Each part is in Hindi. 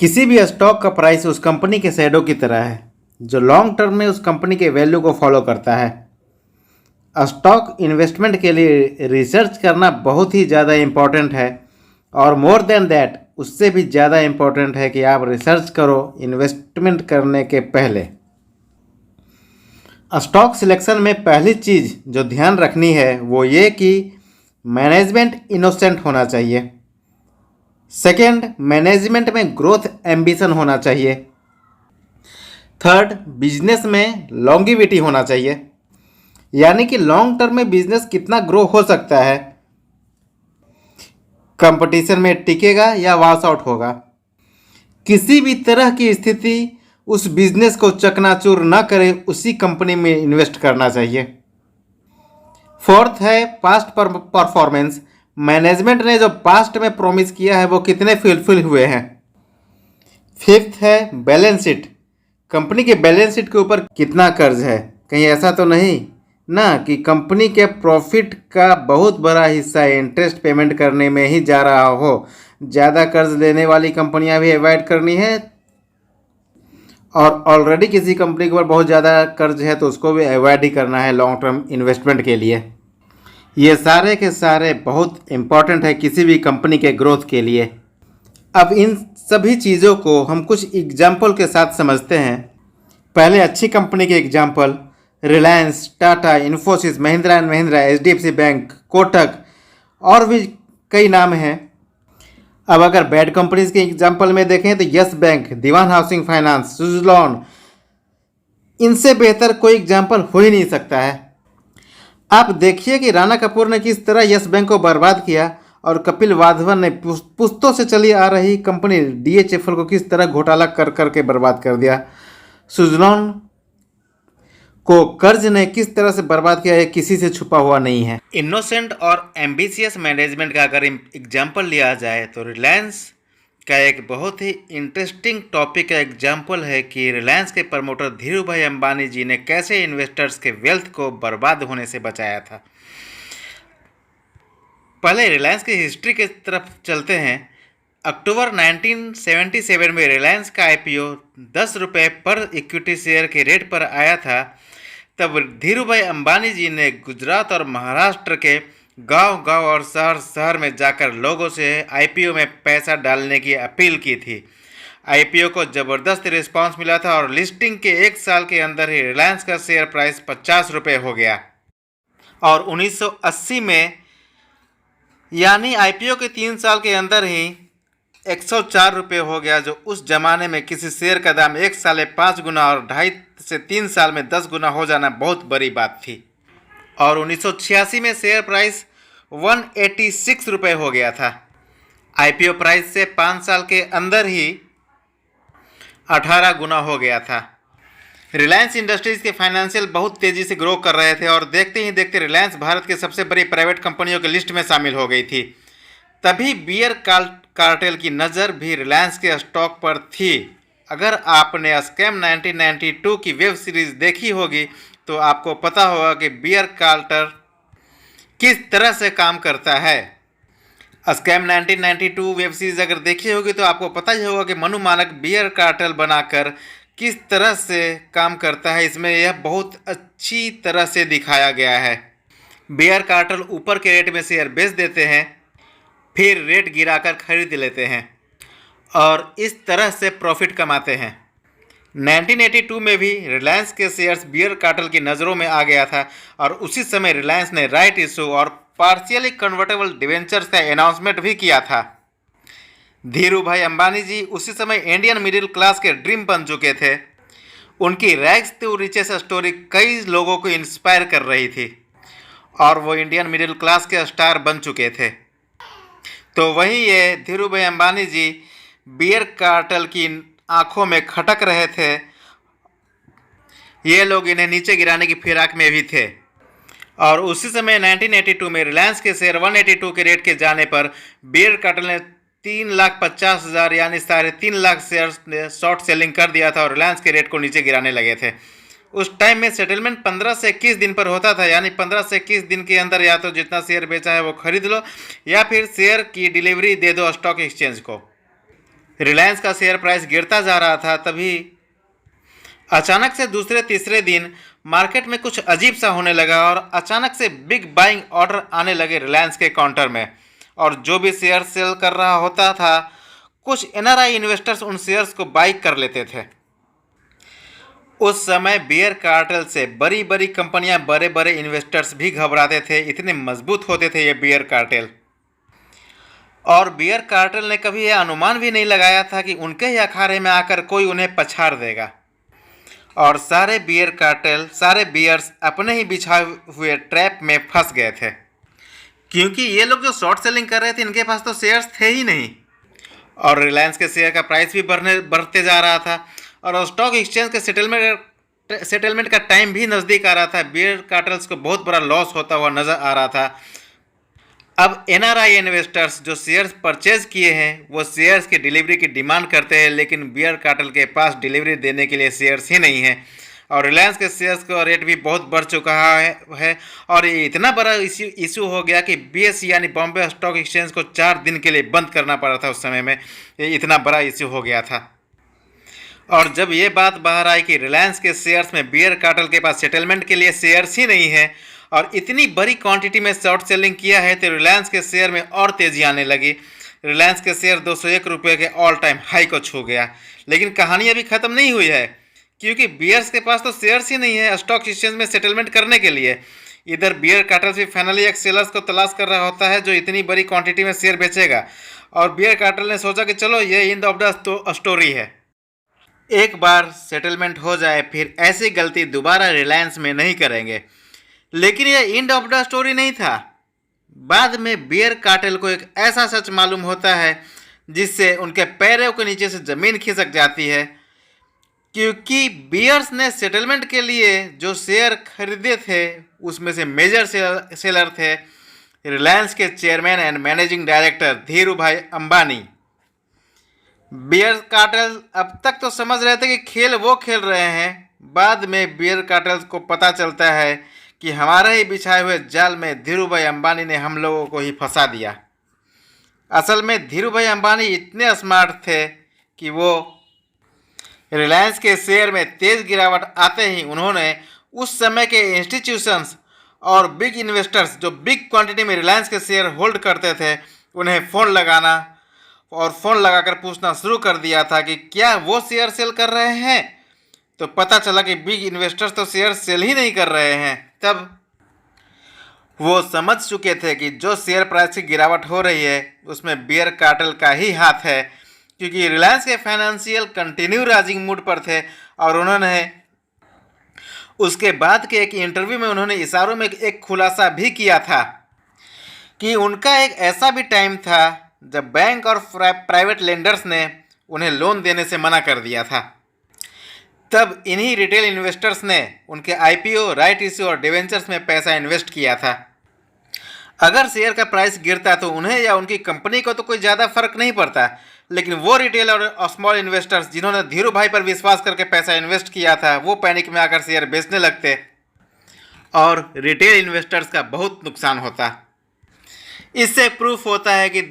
किसी भी स्टॉक का प्राइस उस कंपनी के शैडो की तरह है जो लॉन्ग टर्म में उस कंपनी के वैल्यू को फॉलो करता है। स्टॉक इन्वेस्टमेंट के लिए रिसर्च करना बहुत ही ज़्यादा इम्पॉर्टेंट है और मोर देन दैट उससे भी ज़्यादा इम्पॉर्टेंट है कि आप रिसर्च करो इन्वेस्टमेंट करने के पहले। स्टॉक सिलेक्शन में पहली चीज़ जो ध्यान रखनी है वो ये कि मैनेजमेंट इनोसेंट होना चाहिए। सेकेंड, मैनेजमेंट में ग्रोथ एम्बिशन होना चाहिए। थर्ड, बिजनेस में लॉन्गिविटी होना चाहिए, यानी कि लॉन्ग टर्म में बिजनेस कितना ग्रो हो सकता है, कंपटीशन में टिकेगा या वॉश आउट होगा। किसी भी तरह की स्थिति उस बिजनेस को चकनाचूर न करे उसी कंपनी में इन्वेस्ट करना चाहिए। फोर्थ है पास्ट परफॉर्मेंस। मैनेजमेंट ने जो पास्ट में प्रॉमिस किया है वो कितने फुलफिल हुए हैं। फिफ्थ है बैलेंस शीट। कंपनी के बैलेंस शीट के ऊपर कितना कर्ज है, कहीं ऐसा तो नहीं ना कि कंपनी के प्रॉफिट का बहुत बड़ा हिस्सा इंटरेस्ट पेमेंट करने में ही जा रहा हो। ज़्यादा कर्ज लेने वाली कंपनियां भी अवॉइड करनी है और ऑलरेडी किसी कंपनी के ऊपर बहुत ज़्यादा कर्ज है तो उसको भी अवॉइड ही करना है लॉन्ग टर्म इन्वेस्टमेंट के लिए। ये सारे के सारे बहुत इम्पॉर्टेंट है किसी भी कंपनी के ग्रोथ के लिए। अब इन सभी चीज़ों को हम कुछ एग्जाम्पल के साथ समझते हैं। पहले अच्छी कंपनी के example Reliance, Tata, Infosys, Mahindra and Mahindra, HDFC bank, Kotak और भी कई नाम हैं। अब अगर बैड कंपनीज के एग्जाम्पल में देखें तो यस बैंक, दीवान हाउसिंग फाइनेंस, सुजलॉन, इनसे बेहतर कोई एग्जाम्पल हो ही नहीं सकता है। आप देखिए कि राणा कपूर ने किस तरह यस बैंक को बर्बाद किया और कपिल वाधवन ने पुश्तों से चली आ रही कंपनी डीएचएफएल को किस तरह घोटाला कर करके बर्बाद कर दिया। सुजलॉन को कर्ज ने किस तरह से बर्बाद किया है किसी से छुपा हुआ नहीं है। इनोसेंट और एम्बिशियस मैनेजमेंट का अगर एग्जाम्पल लिया जाए तो रिलायंस का एक बहुत ही इंटरेस्टिंग टॉपिक का एग्जाम्पल है कि रिलायंस के प्रमोटर धीरू भाई अंबानी जी ने कैसे इन्वेस्टर्स के वेल्थ को बर्बाद होने से बचाया था। पहले रिलायंस की हिस्ट्री की तरफ चलते हैं। अक्टूबर 1977 में रिलायंस का आईपीओ 10 रुपये पर इक्विटी शेयर के रेट पर आया था। तब धीरू भाई अंबानी जी ने गुजरात और महाराष्ट्र के गांव-गांव और शहर-शहर में जाकर लोगों से आईपीओ में पैसा डालने की अपील की थी। आईपीओ को ज़बरदस्त रिस्पांस मिला था और लिस्टिंग के 1 साल के अंदर ही रिलायंस का शेयर प्राइस 50 रुपये हो गया और 1980 में यानी आईपीओ के 3 साल के अंदर ही 104 रुपये हो गया, जो उस जमाने में किसी शेयर का दाम 1 साल में 5 गुना और 2.5 से 3 साल में 10 गुना हो जाना बहुत बड़ी बात थी। और 1986 में शेयर प्राइस 186 रुपये हो गया था। आईपीओ प्राइस से 5 साल के अंदर ही 18 गुना हो गया था। रिलायंस इंडस्ट्रीज़ के फाइनेंशियल बहुत तेज़ी से ग्रो कर रहे थे और देखते ही देखते रिलायंस भारत के सबसे बड़ी प्राइवेट कंपनियों की लिस्ट में शामिल हो गई थी। तभी बियर कार्टेल की नज़र भी रिलायंस के स्टॉक पर थी। अगर आपने स्कैम 1992 की वेब सीरीज़ देखी होगी तो आपको पता होगा कि बियर कार्टेल किस तरह से काम करता है। स्कैम 1992 वेब सीरीज़ अगर देखी होगी तो आपको पता ही होगा कि मनु मानक बियर कार्टेल बनाकर किस तरह से काम करता है। इसमें यह बहुत अच्छी तरह से दिखाया गया है। बियर कार्टेल ऊपर के रेट में शेयर बेच देते हैं, फिर रेट गिराकर खरीद लेते हैं और इस तरह से प्रॉफिट कमाते हैं। 1982 में भी रिलायंस के शेयर्स बियर कार्टेल की नज़रों में आ गया था और उसी समय रिलायंस ने राइट इशू और पार्शियली कन्वर्टेबल डिवेंचर्स का अनाउंसमेंट भी किया था। धीरू भाई अंबानी जी उसी समय इंडियन मिडिल क्लास के ड्रीम बन चुके थे। उनकी रैग्स टू रिचेस स्टोरी कई लोगों को इंस्पायर कर रही थी और वो इंडियन मिडिल क्लास के स्टार बन चुके थे। तो वहीं ये धीरू भाई अंबानी जी बियर कार्टेल की आंखों में खटक रहे थे। ये लोग इन्हें नीचे गिराने की फिराक में भी थे और उसी समय 1982 में रिलायंस के शेयर 182 के रेट के जाने पर बियर कार्टेल ने 3,50,000 यानी 3.5 लाख शेयर शॉर्ट सेलिंग कर दिया था और रिलायंस के रेट को नीचे गिराने लगे थे। उस टाइम में सेटलमेंट 15 से 21 दिन पर होता था, यानी 15 से 21 दिन के अंदर या तो जितना शेयर बेचा है वो खरीद लो या फिर शेयर की डिलीवरी दे दो स्टॉक एक्सचेंज को। रिलायंस का शेयर प्राइस गिरता जा रहा था, तभी अचानक से दूसरे तीसरे दिन मार्केट में कुछ अजीब सा होने लगा और अचानक से बिग बाइंग ऑर्डर आने लगे रिलायंस के काउंटर में। और जो भी शेयर सेल कर रहा होता था, कुछ एनआरआई इन्वेस्टर्स उन शेयर्स को बाई कर लेते थे। उस समय बियर कार्टेल से बड़ी बड़ी कंपनियां, बड़े बड़े इन्वेस्टर्स भी घबराते थे, इतने मजबूत होते थे ये बियर कार्टेल। और बियर कार्टेल ने कभी यह अनुमान भी नहीं लगाया था कि उनके ही अखाड़े में आकर कोई उन्हें पछाड़ देगा। और सारे बियर कार्टेल, सारे बियर्स अपने ही बिछाए हुए ट्रैप में फंस गए थे, क्योंकि ये लोग जो शॉर्ट सेलिंग कर रहे थे, इनके पास तो शेयर्स थे ही नहीं। और रिलायंस के शेयर का प्राइस भी बढ़ते जा रहा था और स्टॉक एक्सचेंज के सेटलमेंट का टाइम भी नज़दीक आ रहा था। बियर कार्टेल्स को बहुत बड़ा लॉस होता हुआ नज़र आ रहा था। अब एनआरआई इन्वेस्टर्स जो शेयर्स परचेज किए हैं, वो शेयर्स की डिलीवरी की डिमांड करते हैं, लेकिन बियर कार्टेल के पास डिलीवरी देने के लिए शेयर्स ही नहीं है। और रिलायंस के शेयर्स का रेट भी बहुत बढ़ चुका है और ये इतना बड़ा इशू हो गया कि बीएसई यानी बॉम्बे स्टॉक एक्सचेंज को 4 दिन के लिए बंद करना पड़ा था। उस समय में ये इतना बड़ा इशू हो गया था। और जब ये बात बाहर आई कि रिलायंस के शेयर्स में बियर कार्टेल के पास सेटलमेंट के लिए शेयर्स ही नहीं है और इतनी बड़ी क्वांटिटी में शॉर्ट सेलिंग किया है, तो रिलायंस के शेयर में और तेज़ी आने लगी। रिलायंस के शेयर 201 रुपये के ऑल टाइम हाई को छू गया। लेकिन कहानी अभी ख़त्म नहीं हुई है, क्योंकि बियर्स के पास तो शेयर्स ही नहीं है स्टॉक एक्सचेंज में सेटलमेंट करने के लिए। इधर बियर कार्टेल भी फाइनली एक सेलर्स को तलाश कर रहा होता है जो इतनी बड़ी क्वांटिटी में शेयर बेचेगा। और बियर कार्टेल ने सोचा कि चलो ये एंड ऑफ द स्टोरी है, एक बार सेटलमेंट हो जाए, फिर ऐसी गलती दोबारा रिलायंस में नहीं करेंगे। लेकिन यह एंड ऑफ द स्टोरी नहीं था। बाद में बियर कार्टेल को एक ऐसा सच मालूम होता है जिससे उनके पैरों के नीचे से ज़मीन खिसक जाती है, क्योंकि बियर्स ने सेटलमेंट के लिए जो शेयर खरीदे थे, उसमें से मेजर सेलर थे रिलायंस के chairman and managing director Dhiru bhai Ambani. Beer cartel अब तक तो समझ रहे थे कि खेल वो खेल रहे हैं, बाद में बियर कार्टेल को पता चलता है कि हमारे ही बिछाए हुए जाल में धीरू भाई अंबानी ने हम लोगों को ही फंसा दिया। असल में धीरू भाई अंबानी इतने स्मार्ट थे कि वो रिलायंस के शेयर में तेज़ गिरावट आते ही उन्होंने उस समय के इंस्टीट्यूशंस और बिग इन्वेस्टर्स जो बिग क्वांटिटी में रिलायंस के शेयर होल्ड करते थे, उन्हें फ़ोन लगाना और फ़ोन लगाकर पूछना शुरू कर दिया था कि क्या वो शेयर सेल कर रहे हैं। तो पता चला कि बिग इन्वेस्टर्स तो शेयर सेल ही नहीं कर रहे हैं। तब वो समझ चुके थे कि जो शेयर प्राइस की गिरावट हो रही है उसमें बियर कार्टेल का ही हाथ है, क्योंकि रिलायंस के फाइनेंशियल कंटिन्यू राइजिंग मूड पर थे। और उन्होंने उसके बाद के एक इंटरव्यू में उन्होंने इशारों में एक खुलासा भी किया था कि उनका एक ऐसा भी टाइम था जब बैंक और प्राइवेट लेंडर्स ने उन्हें लोन देने से मना कर दिया था। तब इन्हीं रिटेल इन्वेस्टर्स ने उनके आईपीओ, राइट इश्यू और डिवेंचर्स में पैसा इन्वेस्ट किया था। अगर शेयर का प्राइस गिरता तो उन्हें या उनकी कंपनी को तो कोई ज़्यादा फर्क नहीं पड़ता, लेकिन वो रिटेल और स्मॉल इन्वेस्टर्स जिन्होंने धीरू भाई पर विश्वास करके पैसा इन्वेस्ट किया था, वो पैनिक में आकर शेयर बेचने लगते और रिटेल इन्वेस्टर्स का बहुत नुकसान होता। इससे प्रूफ होता है कि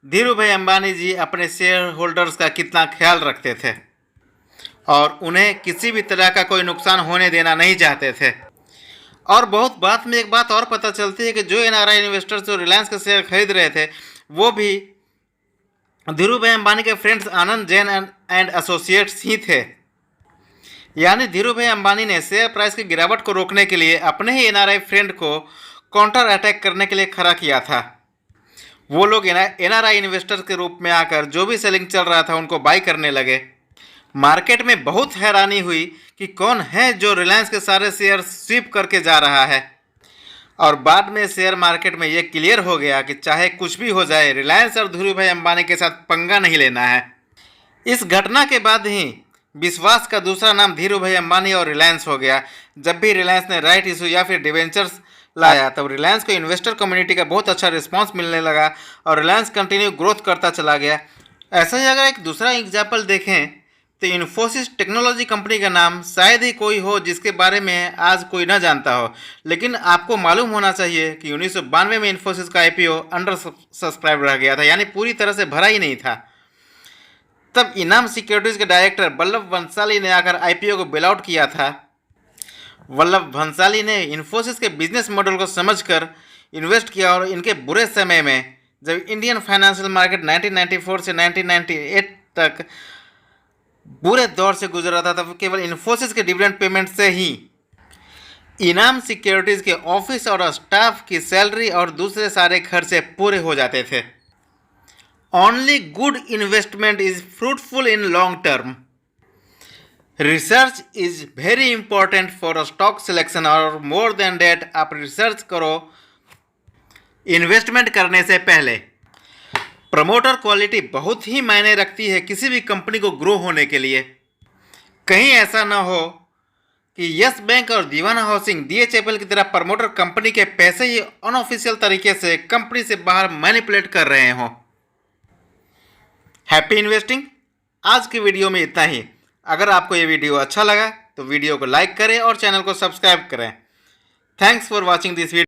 धीरू भाई अंबानी जी अपने शेयर होल्डर्स का कितना ख्याल रखते थे और उन्हें किसी भी तरह का कोई नुकसान होने देना नहीं चाहते थे। और बहुत बाद में एक बात और पता चलती है कि जो एनआरआई इन्वेस्टर्स जो रिलायंस के शेयर खरीद रहे थे, वो भी धीरू भाई अंबानी के friends Anand Jain and associates ही थे। यानी धीरू भाई अंबानी ने शेयर प्राइस की गिरावट को रोकने के लिए अपने ही एनआरआई फ्रेंड को काउंटर अटैक करने के लिए खड़ा किया था। वो लोग एनआरआई इन्वेस्टर के रूप में आकर जो भी सेलिंग चल रहा था उनको बाई करने लगे। मार्केट में बहुत हैरानी हुई कि कौन है जो रिलायंस के सारे शेयर स्वीप करके जा रहा है। और बाद में शेयर मार्केट में ये क्लियर हो गया कि चाहे कुछ भी हो जाए, रिलायंस और धीरू भाई अंबानी के साथ पंगा नहीं लेना है। इस घटना के बाद ही विश्वास का दूसरा नाम धीरू भाई अंबानी और रिलायंस हो गया। जब भी रिलायंस ने राइट इशू या फिर डिवेंचर्स लाया, तब रिलायंस को इन्वेस्टर कम्युनिटी का बहुत अच्छा रिस्पांस मिलने लगा और रिलायंस कंटिन्यू ग्रोथ करता चला गया। ऐसा ही अगर एक दूसरा एग्जाम्पल देखें तो इन्फोसिस टेक्नोलॉजी कंपनी का नाम शायद ही कोई हो जिसके बारे में आज कोई ना जानता हो, लेकिन आपको मालूम होना चाहिए कि 1992 में इन्फोसिस का आईपीओ अंडर सब्सक्राइब रह गया था, यानी पूरी तरह से भरा ही नहीं था। तब इनाम सिक्योरिटीज के डायरेक्टर वल्लभ भंसाली ने आकर आईपीओ को बेल आउट किया था। वल्लभ भंसाली ने इन्फोसिस के बिजनेस मॉडल को समझकर इन्वेस्ट किया और इनके बुरे समय में जब इंडियन फाइनेंशियल मार्केट 1994 से 1998 तक बुरे दौर से गुजर रहा था, तब केवल इन्फोसिस के डिविडेंड पेमेंट से ही इनाम सिक्योरिटीज के ऑफिस और स्टाफ की सैलरी और दूसरे सारे खर्चे पूरे हो जाते थे। Only good investment is fruitful in long term. Research is very important for stock selection, और मोर देन डेट आप रिसर्च करो इन्वेस्टमेंट करने से पहले। प्रमोटर क्वालिटी बहुत ही मायने रखती है किसी भी कंपनी को ग्रो होने के लिए। कहीं ऐसा ना हो कि यस बैंक और दीवाना हाउसिंग DHFL की तरह प्रमोटर कंपनी के पैसे ही अनऑफिशियल तरीके से कंपनी से बाहर मैनिपुलेट कर रहे हों। Happy investing. आज की वीडियो में इतना ही। अगर आपको ये वीडियो अच्छा लगा तो वीडियो को लाइक करें और चैनल को सब्सक्राइब करें। Thanks for watching this video.